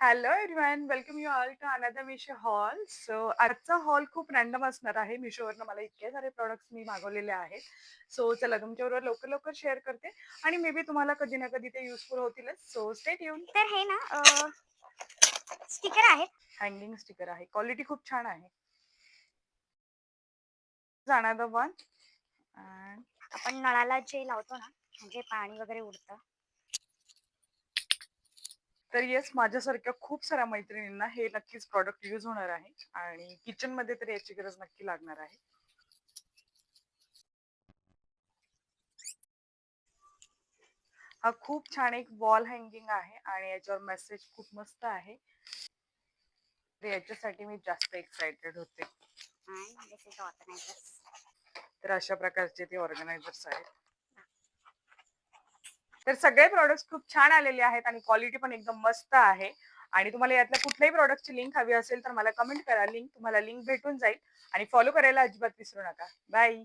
Hello everyone, welcome you all to another Meesho haul. So आजचा haul खूप random असणार आहे. मिशोवरनं मला इतके सारे प्रॉडक्ट्स मी मागवलेले आहेत. सो चला तुमच्याबरोबर लवकर लवकर शेअर करते आणि मे बी तुम्हाला कधी ना कधी ते युजफुल होतीलच. So stay tune. तर हे ना स्टिकर आहेत. हँगिंग स्टिकर आहे. क्वालिटी खूप छान आहे. Another one. आपण नळाला जे लावतो ना, म्हणजे पाणी वगैरे उडतं. तर येस, माझ्यासारख्या खूप साऱ्या मैत्रिणींना हे नक्कीच प्रॉडक्ट यूज होणार आहे आणि किचनमध्ये तर याची गरज नक्की लागणार आहे. हा खूप छान एक वॉल हँगिंग आहे आणि याच्यावर मेसेज खूप मस्त आहे. तर याच्यासाठी मी जास्त एक्साइटेड होते. आणि दिस इज ऑर्गनायझर्स. तर अशा प्रकारचे ते ऑर्गनायझर्स आहेत. तर सगळे प्रॉडक्ट्स खूप छान आलेले आहेत आणि क्वालिटी पण एकदम मस्त आहे. आणि तुम्हाला यातल्या कुठल्याही प्रॉडक्टची लिंक हवी असेल तर मला कमेंट करा. लिंक तुम्हाला लिंक भेटून जाईल आणि फॉलो करायला अजिबात विसरू नका. बाय.